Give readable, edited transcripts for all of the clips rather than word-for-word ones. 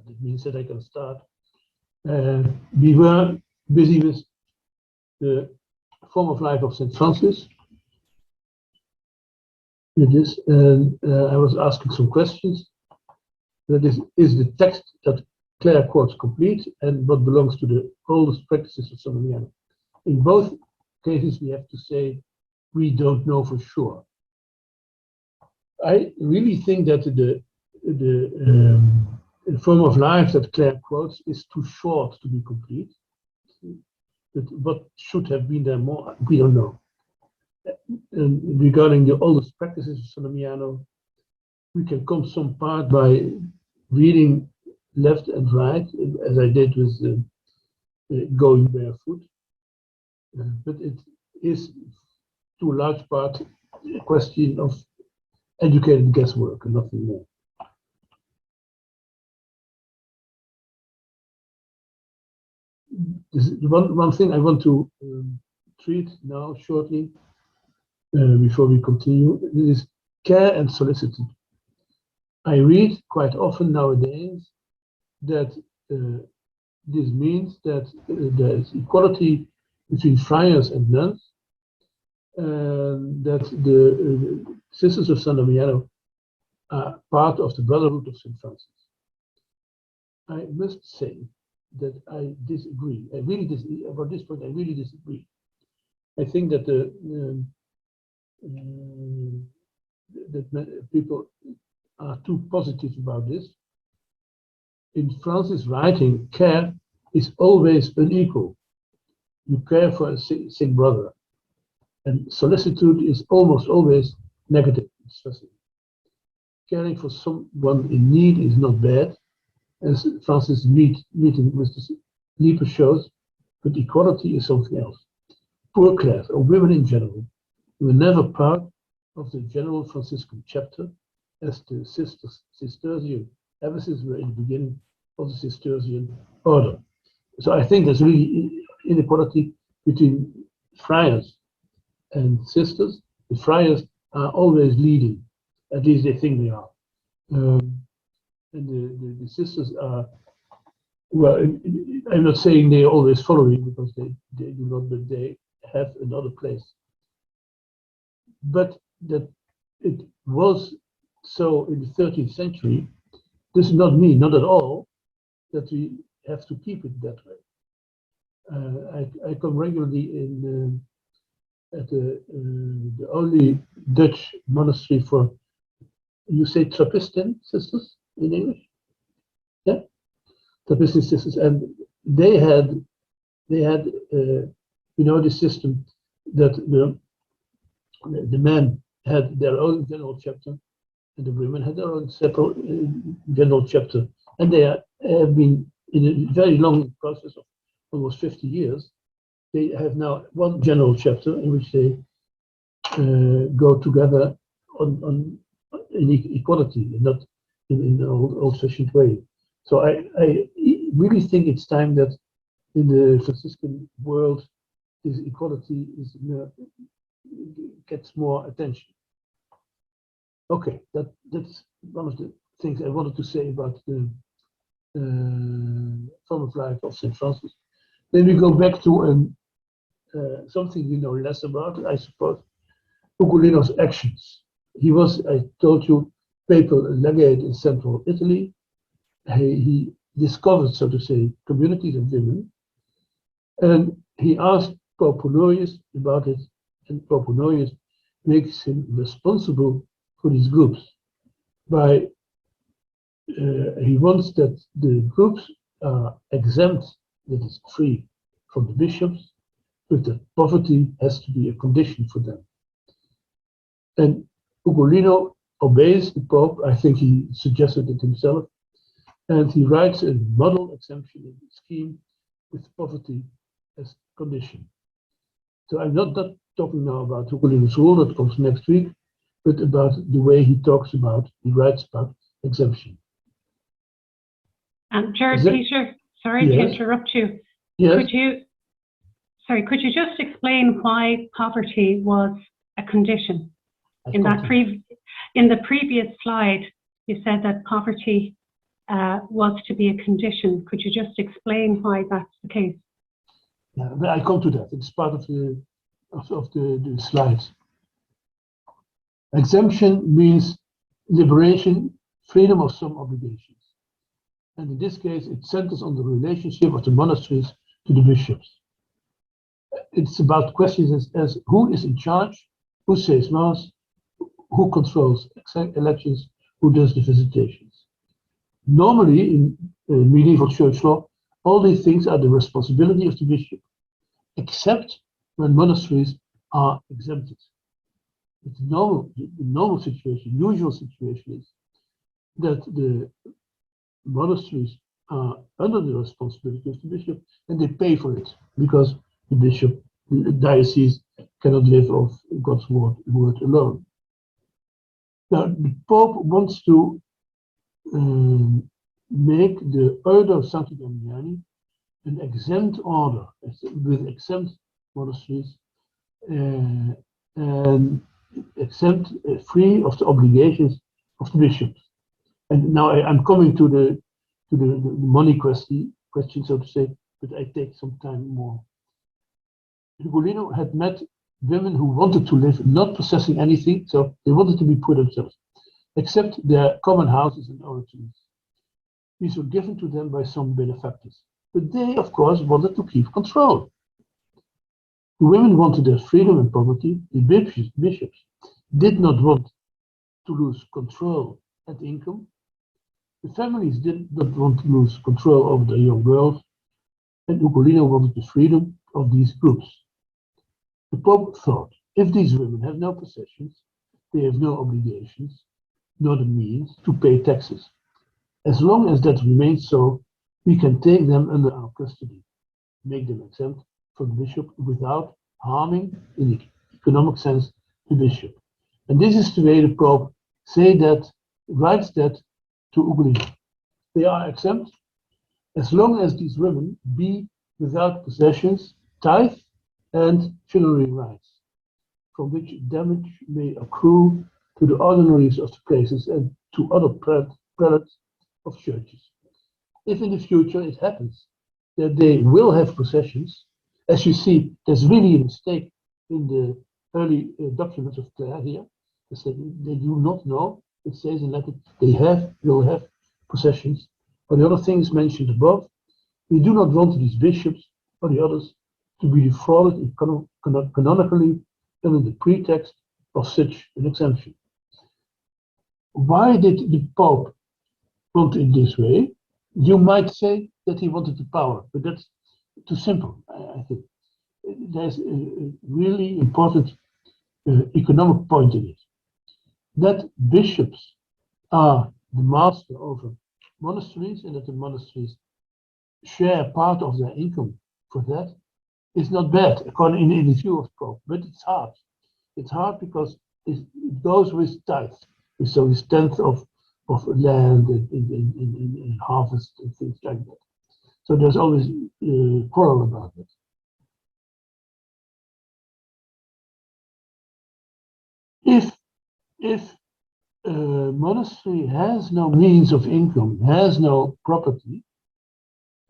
that means that I can start. We were busy with the form of life of St. Francis. It is, and I was asking some questions. That is the text that Clare quotes complete, and what belongs to the oldest practices of Salesianism? In both cases, we have to say we don't know for sure. I really think that the form of life that Clare quotes is too short to be complete. But what should have been there more, we don't know. And regarding the oldest practices of Salesianism, we can come some part by reading left and right, as I did with going barefoot. But it is, to a large part, a question of educated guesswork and nothing more. This is one thing I want to treat now shortly before we continue. This is care and solicitude. I read quite often nowadays that this means that there is equality between friars and nuns, that the Sisters of San Damiano are part of the Brotherhood of St. Francis. I must say that I disagree. I really disagree. About this point, I really disagree. I think that that people are too positive about this. In Francis' writing, care is always unequal. You care for a sick brother, and solicitude is almost always negative. Caring for someone in need is not bad, as Francis' meeting with the leper shows, but equality is something else. Poor Clare, or women in general, were never part of the general Franciscan chapter, as the Cistercian abbesses were in the beginning of the Cistercian order. So I think there's really inequality between friars and sisters. The friars are always leading, at least they think they are. And the sisters are, well, I'm not saying they're always following, because they do not, but they have another place. But that it was so in the 13th century does not mean, not at all, that we have to keep it that way. I come regularly in at the only Dutch monastery for, you say Trappisten sisters in English? Yeah, Trappisten sisters, and they had the system that the men had their own general chapter, and the women had their own separate general chapter, and they have been in a very long process of almost 50 years. They have now one general chapter in which they go together in equality, and not in an old-fashioned way. So I really think it's time that in the Franciscan world, this equality gets more attention. Okay, that's one of the things I wanted to say about the form of life of St. Francis. Then we go back to something we know less about, I suppose, Ugolino's actions. He was, I told you, papal legate in central Italy. He discovered, so to say, communities of women, and he asked Pope Honorius about it, and Pope Honorius makes him responsible for these groups. He wants that the groups are exempt, that is free from the bishops, but that poverty has to be a condition for them. And Ugolino obeys the Pope. I think he suggested it himself, and he writes a model exemption scheme with poverty as condition. So I'm not talking now about Ugolino's rule that comes next week, but about the way he writes about exemption. Jared, Peter, sorry to interrupt you. Yes. Could you just explain why poverty was a condition? In the previous slide, you said that poverty was to be a condition. Could you just explain why that's the case? Yeah, I come to that. It's part of the slides. Exemption means liberation, freedom of some obligations. And in this case, it centers on the relationship of the monasteries to the bishops. It's about questions as who is in charge, who says mass, who controls elections, who does the visitations. Normally, in medieval church law, all these things are the responsibility of the bishop, except when monasteries are exempted. It's the normal situation, usual situation is that the monasteries are under the responsibility of the bishop and they pay for it because the bishop, the diocese, cannot live off God's word alone. Now, the Pope wants to make the Order of Sancti Dominiani an exempt order with exempt monasteries and exempt, free of the obligations of the bishops. And now I'm coming to the money question, so to say, but I take some time more. Ugolino had met women who wanted to live not possessing anything, so they wanted to be poor themselves, except their common houses and oratories. These were given to them by some benefactors, but they, of course, wanted to keep control. The women wanted their freedom and poverty. The bishops did not want to lose control and income. The families did not want to lose control over their young girls, and Ugolino wanted the freedom of these groups. The Pope thought, if these women have no possessions, they have no obligations, nor the means to pay taxes. As long as that remains so, we can take them under our custody, make them exempt from the bishop without harming, in the economic sense, the bishop. And this is the way the Pope writes that to Ugolino. They are exempt as long as these women be without possessions, tithe, and funerary rites, from which damage may accrue to the ordinaries of the places and to other prelates of churches. If in the future it happens that they will have possessions, as you see, there's really a mistake in the early documents of Clare here. They do not know. It says in Latin they will have possessions. Or the other things mentioned above, we do not want these bishops or the others to be defrauded canonically under the pretext of such an exemption. Why did the Pope want it this way? You might say that he wanted the power, but that's too simple, I think. There's a really important economic point in it. That bishops are the master over monasteries and that the monasteries share part of their income for that is not bad, according in the view of Pope, but it's hard. It's hard because it goes with tithe, so it's tenth of land and harvest and things like that. So there's always quarrel about it. If a monastery has no means of income, has no property,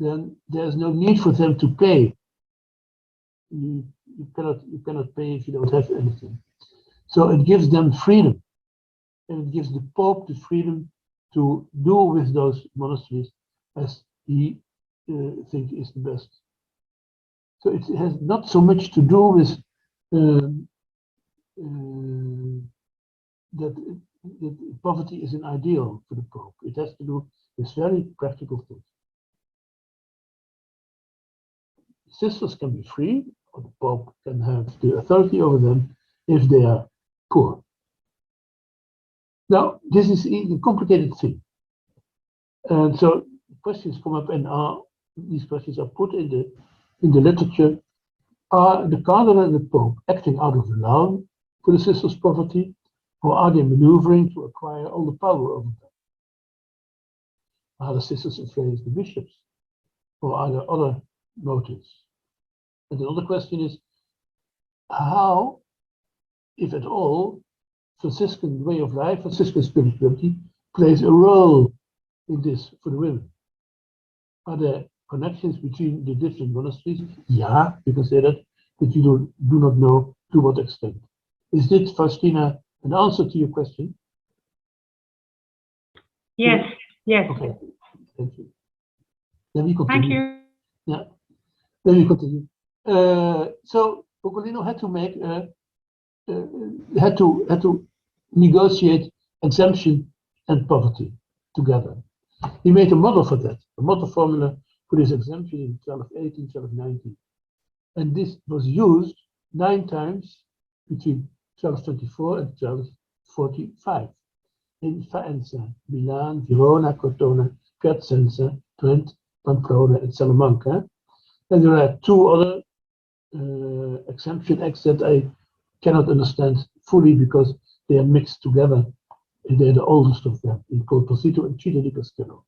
then there's no need for them to pay. You cannot pay if you don't have anything. So it gives them freedom, and it gives the Pope the freedom to do with those monasteries as he thinks is the best. So it has not so much to do with that poverty is an ideal for the Pope. It has to do with very practical things. Sisters can be free, or the Pope can have the authority over them if they are poor. Now, this is a complicated thing. And so questions come up, and these questions are put in the literature. Are the Cardinal and the Pope acting out of love for the sisters' poverty, or are they maneuvering to acquire all the power over them? Are the sisters afraid of the bishops, or are there other motives? And another question is, how, if at all, Franciscan way of life, Franciscan spirituality plays a role in this for the women? Are there connections between the different monasteries? Yeah, you can say that, but you do not know to what extent. Is this, Faustina, an answer to your question? Yes, yes. Okay, thank you. Then we Thank continue. you. Yeah, then we continue. So Ugolino had to make had to negotiate exemption and poverty together. He made a model for that, a model formula for this exemption in 1218, 1219. And this was used 9 times between 1224 and 1245 in Faenza, Milan, Verona, Cortona, Piacenza, Trent, Pamplona, and Salamanca. And there are 2 other exemption acts that I cannot understand fully because they are mixed together. They're the oldest of them, called Posito and Cide di Castello.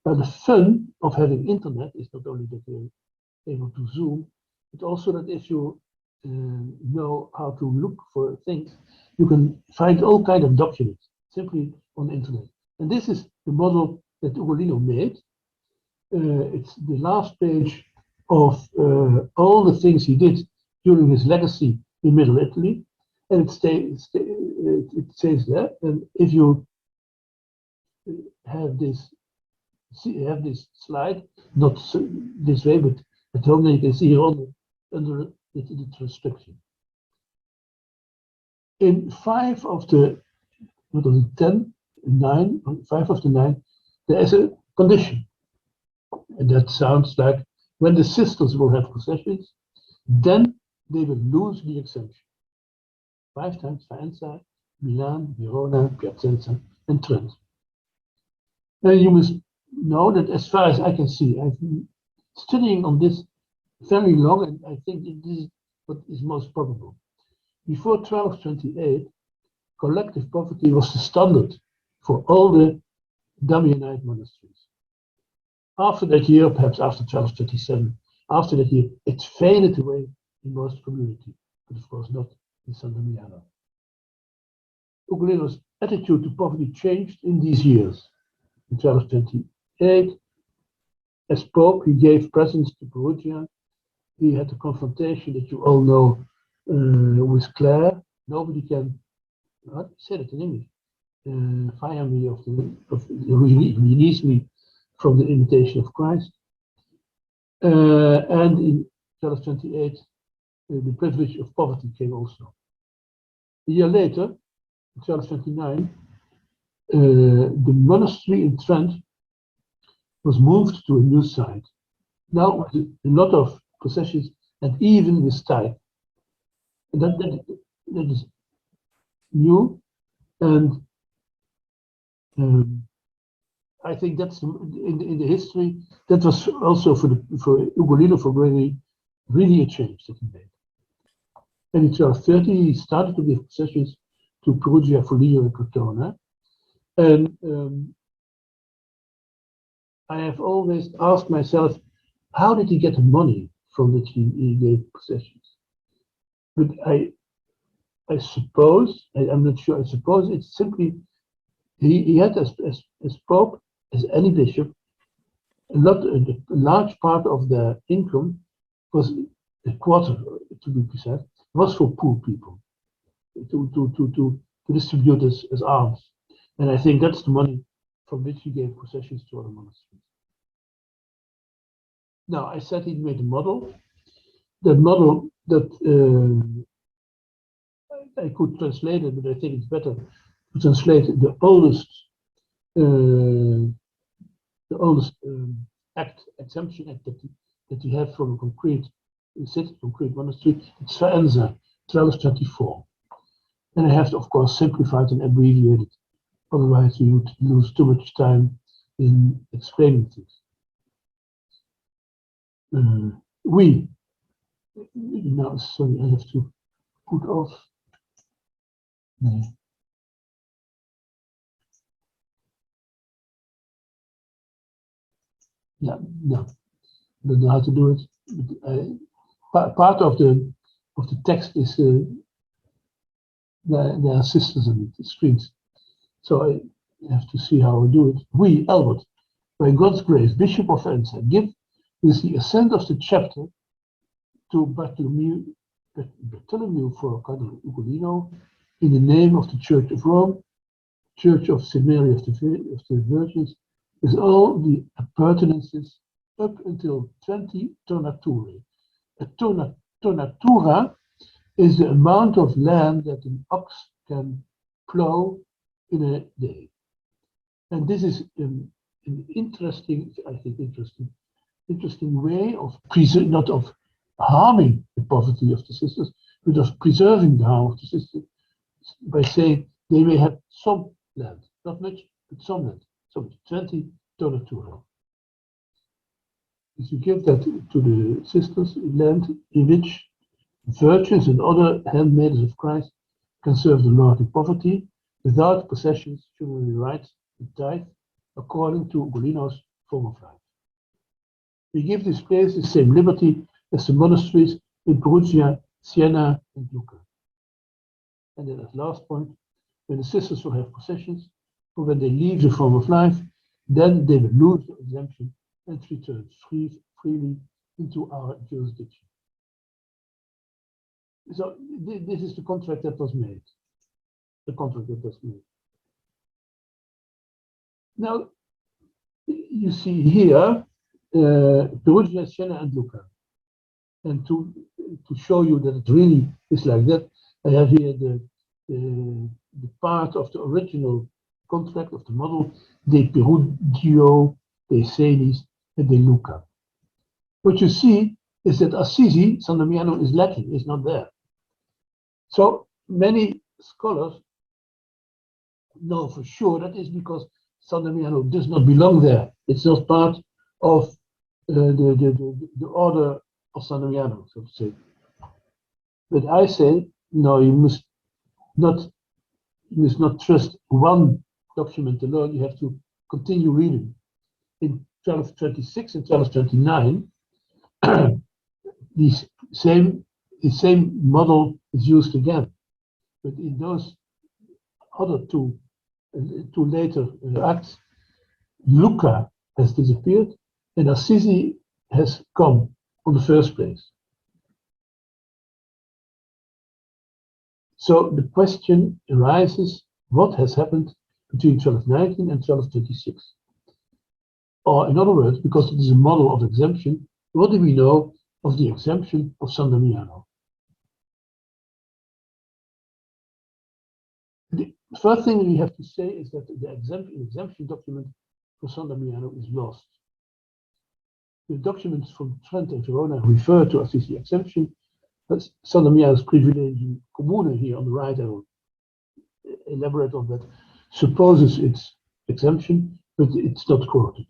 Now, the fun of having internet is not only that you're able to Zoom, but also that if you know how to look for things, you can find all kinds of documents simply on the internet. And this is the model that Ugolino made. It's the last page of all the things he did during his legacy in Middle Italy, and it says there. And if you have this slide, not this way, but at home, then you can see here under the transcription. In 5 of the 10, 9, 5 of the 9, there is a condition, and that sounds like when the sisters will have possessions, then they will lose the exemption. 5 times Faenza, Milan, Verona, Piacenza, and Trent. Now you must know that as far as I can see, I've been studying on this very long, and I think this is what is most probable. Before 1228, collective poverty was the standard for all the Damianite monasteries. After that year, perhaps after 1227, after that year, it faded away in most communities, but of course not in San Damiano. Ugolino's attitude to poverty changed in these years. In 1228, as Pope, he gave presents to Perugia. He had a confrontation that you all know with Clare. Nobody can say it in English. Fire me release me from the invitation of Christ. And in 1228, the privilege of poverty came also. A year later, in 1229, the monastery in Trent was moved to a new site. Now with a lot of possessions and even with type. And that is new, and I think that's in the history that was also for Ugolino for really a change that he made. And in 1230 he started to give possessions to Perugia, Foligno, and Cortona. And I have always asked myself, how did he get the money from which he gave possessions? But I suppose, I'm not sure, I suppose it's simply, he had as Pope, as any bishop, a large part of the income was a quarter, to be precise, was for poor people to distribute as alms. And I think that's the money from which he gave possessions to other monasteries. Now, I said he made a model. That model that I could translate it, but I think it's better to translate the oldest exemption act that you have from a concrete monastery. It's Faenza, 1224. And I have to, of course, simplified and abbreviated. Otherwise, we would lose too much time in explaining things. Now, sorry, I have to put off. No. Yeah, no, I don't know how to do it. But part of the text is there are sisters on the screens. So have to see how we do it. We, Albert, by God's grace, Bishop of Enza, give with the assent of the chapter to Bartholomew for Cardinal Ugolino, in the name of the Church of Rome, Church of St. Mary of the Virgins, with all the appurtenances up until 20 tonaturae. A tonatura is the amount of land that an ox can plow in a day. And this is an interesting, I think, interesting way of not of harming the poverty of the sisters, but of preserving the harm of the sisters by saying they may have some land, not much, but some land, so 20 tonatura. If you give that to the sisters, land in which virgins and other handmaidens of Christ can serve the Lord in poverty, without possessions, chivalry rights, and tithe, according to Ugolino's form of life. We give this place the same liberty as the monasteries in Perugia, Siena, and Lucca. And then at last point, when the sisters will have possessions, or when they leave the form of life, then they will lose the exemption and return freely into our jurisdiction. So this is the contract that was made. The contract that was made. Now, you see here Perugia, Siena, and Lucca. And to show you that it really is like that, I have here the part of the original contract of the model, de Perugio, de Celis, and de Lucca. What you see is that Assisi, San Damiano, is lacking, is not there. So many scholars know for sure that is because San Damiano does not belong there. It's not part of the order of San Damiano, so to say. But I say, no, you must not trust one document alone. You have to continue reading. In 1226 and 1229, the same model is used again. But in those other two later acts, Lucca has disappeared and Assisi has come on the first place. So the question arises, what has happened between 1219 and 1226? Or in other words, because it is a model of exemption, what do we know of the exemption of San Damiano? The first thing we have to say is that the exemption document for San Damiano is lost. The documents from Trent and Verona refer to Assisi exemption, but San Damiano's privilegium comune here on the right, I will elaborate on that, supposes its exemption, but it's not quoted.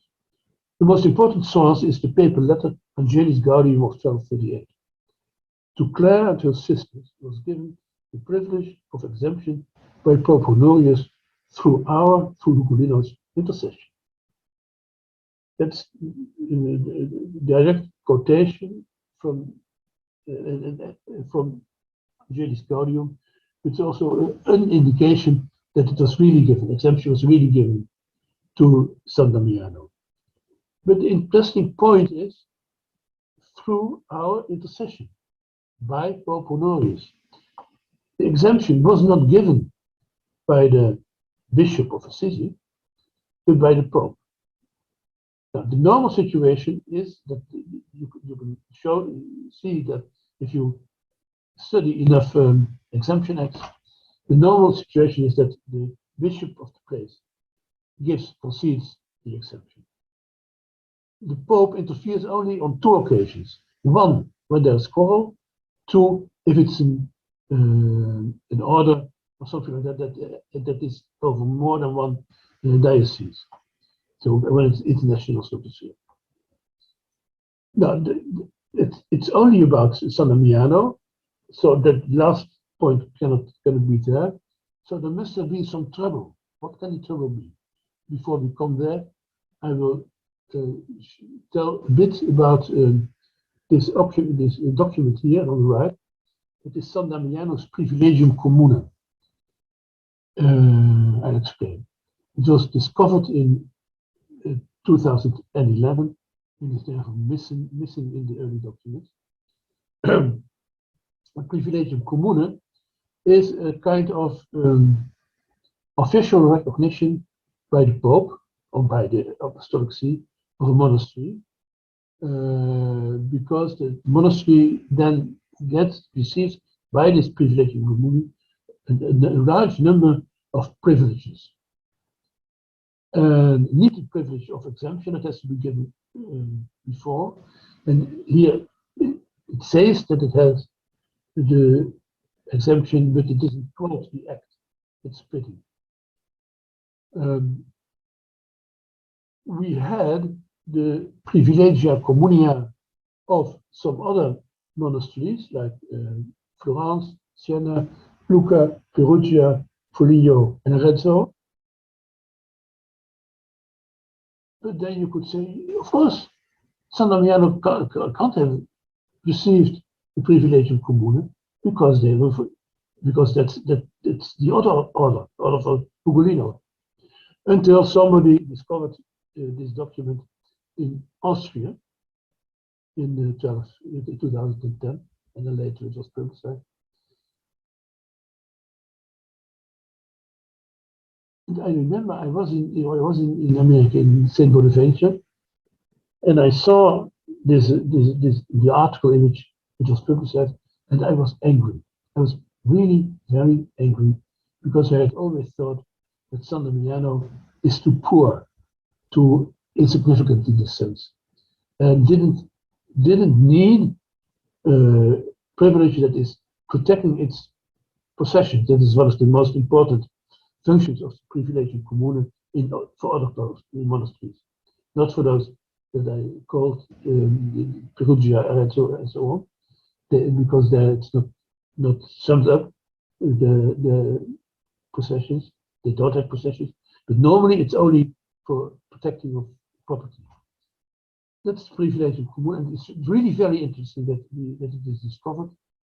The most important source is the papal letter Angelis Gaudium of 1238. To Clare and her sisters was given the privilege of exemption by Pope Honorius through Ugolino's intercession. That's a direct quotation from Angelis Gaudium. It's also an indication that it was really given, exemption was really given to San Damiano. But the interesting point is through our intercession by Pope Honorius. The exemption was not given by the Bishop of Assisi, but by the Pope. Now, the normal situation is that you can see that if you study enough exemption acts, the normal situation is that the Bishop of the place concedes the exemption. The Pope interferes only on two occasions. One, when there's quarrel. Two, if it's an order or something like that is over more than one diocese. So when it's international, so to say. Now, it's only about San Damiano, so that last point cannot be there. So there must have been some trouble. What can the trouble be? Before we come there, I will tell a bit about this document here on the right. It is San Damiano's Privilegium Commune. I'll explain. It was discovered in 2011 and is therefore missing in the early documents. A privilegium commune is a kind of official recognition by the Pope or by the Apostolic See of a monastery, because the monastery then receives by this privilegium commune a large number of privileges. Not the privilege of exemption that has to be given before, and here it says that it has the exemption, but it doesn't quote the act. It's pity. We had the privilegia communia of some other monasteries like Florence, Siena, Lucca, Perugia, Foligno, and Arezzo. But then you could say, of course, San Damiano can't have received the privilegium commune because that's the other order of Ugolino. Until somebody discovered this document in Austria in 2010, and then later it was published. And I remember I was in America, in St. Bonaventure, and I saw the article in which it was published, and I was angry. I was really very angry because I had always thought that San Damiano is too poor, too insignificant in this sense, and didn't need privilege that is protecting its possessions. That is one of the most important functions of the privilegium commune for other monasteries, not for those that I called Perugia, Arezzo, and so on, because there it's not summed up the possessions. They don't have possessions, but normally it's only for protecting of property. That's privilegium commune, and it's really very interesting that it is discovered,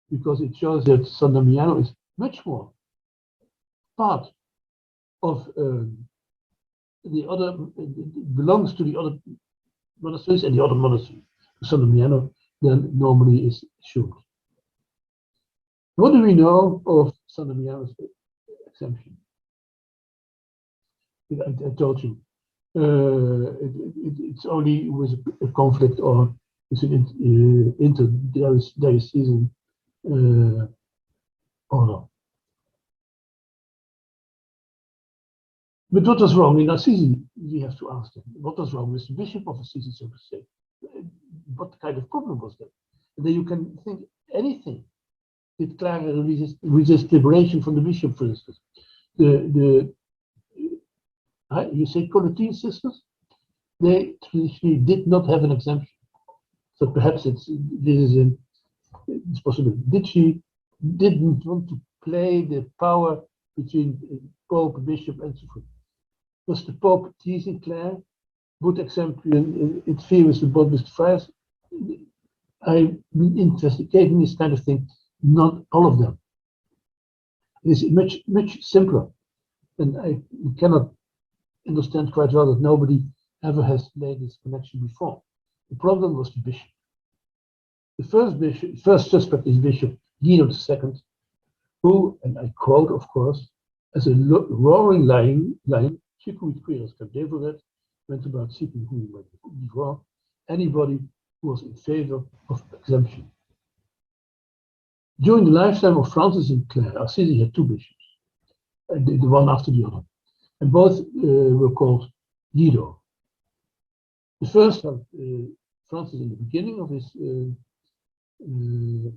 because it shows that San Damiano is much more part of the other, belongs to the other monasteries and the other monasteries, San Damiano, than normally is assumed. What do we know of San Damiano's exemption? I told you, it's only with a conflict or with an interdiocesan order. But what was wrong in Assisi? We have to ask them. What was wrong with the Bishop of Assisi, so to say? What kind of problem was that? And then you can think anything. Did Clare resist liberation from the bishop, for instance? You say Collatine sisters? They traditionally did not have an exemption. So perhaps it's possible. Didn't want to play the power between Pope, Bishop, and so forth. Was the Pope teasing Clare? Would exemption interfere with the body fires? I've been investigating this kind of thing. Not all of them. It is much simpler, and I cannot understand quite well that nobody ever has made this connection before. The problem was the bishop. The first suspect is Bishop Guido II, who, and I quote, of course, as a roaring lion, circuit queers cadevered, went about seeking who he might devour anybody who was in favor of exemption. During the lifetime of Francis and Clare, Assisi had two bishops, the one after the other, and both were called Guido. The first had Francis in the beginning of his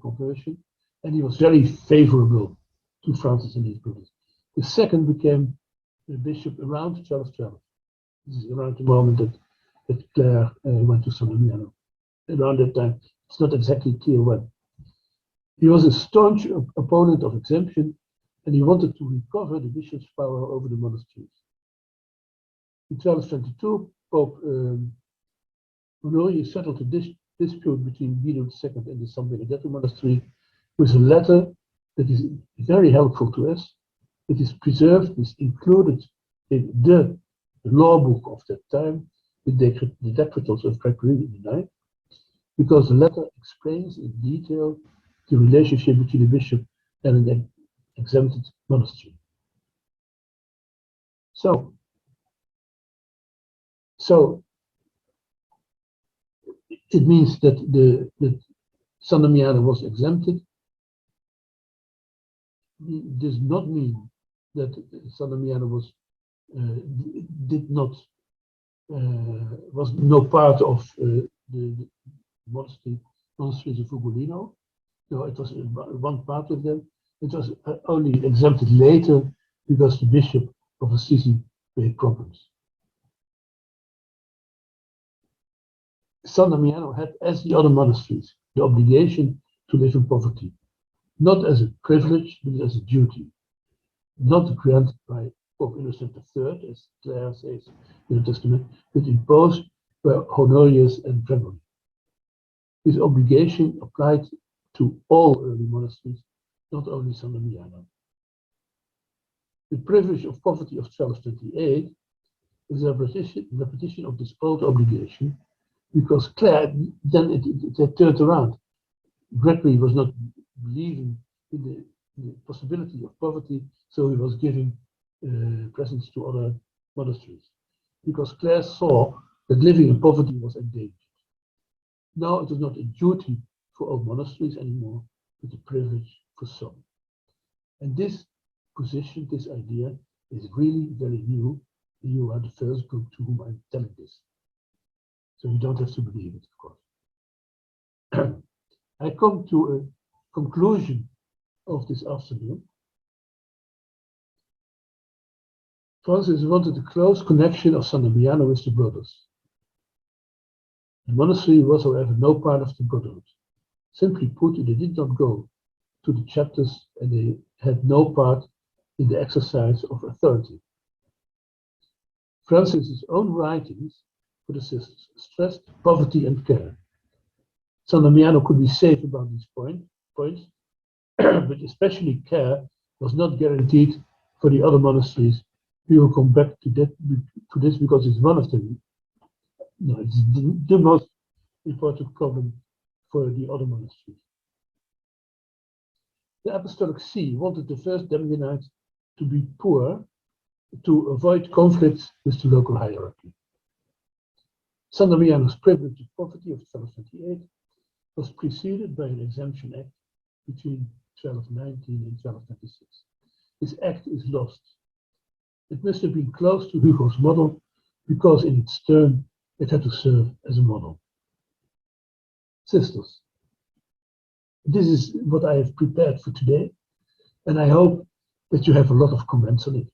conversion, and he was very favorable to Francis and his brothers. The second became a bishop around 1212. This is around the moment that Clare went to San Damiano. Around that time, it's not exactly clear when. He was a staunch opponent of exemption, and he wanted to recover the bishop's power over the monasteries. In 1222, Pope Honorius settled a dispute between Guido II and the San Benedetto monastery with a letter that is very helpful to us. It is preserved, is included in the law book of that time, the Decretals of Gregory IX, because the letter explains in detail the relationship between the bishop and an exempted monastery. So it means that San Damiano was exempted. It does not mean that San Damiano was was no part of the monasteries of Ugolino. No, it was one part of them. It was only exempted later because the bishop of Assisi made problems. San Damiano had, as the other monasteries, the obligation to live in poverty, not as a privilege, but as a duty, not granted by Pope Innocent III, as Clare says in the Testament, but imposed by Honorius and Gregory. This obligation applied to all early monasteries, not only San Damiano. The privilege of poverty of 1228 is a repetition of this old obligation, because Clare, then it turned around. Gregory was not believing in the possibility of poverty, so he was giving presents to other monasteries, because Clare saw that living in poverty was endangered. Now it was not a duty for all monasteries anymore, but a privilege for some. And this position, this idea, is really very new. You are the first group to whom I'm telling this. So you don't have to believe it, of course. I come to a conclusion of this afternoon. Francis wanted a close connection of San Damiano with the brothers. The monastery was, however, no part of the brotherhood. Simply put, they did not go to the chapters and they had no part in the exercise of authority. Francis's own writings for the sisters stressed poverty and care. San Damiano could be safe about these points, but especially care was not guaranteed for the other monasteries. We will come back to this because it's one of them. No, it's the most important problem for the other monasteries. The Apostolic See wanted the first Damianites to be poor to avoid conflicts with the local hierarchy. San Damiano's privilege of poverty of 1228 was preceded by an exemption act between 1219 and 1226. This act is lost. It must have been close to Hugo's model because in its turn it had to serve as a model. Sisters, this is what I have prepared for today, and I hope that you have a lot of comments on it.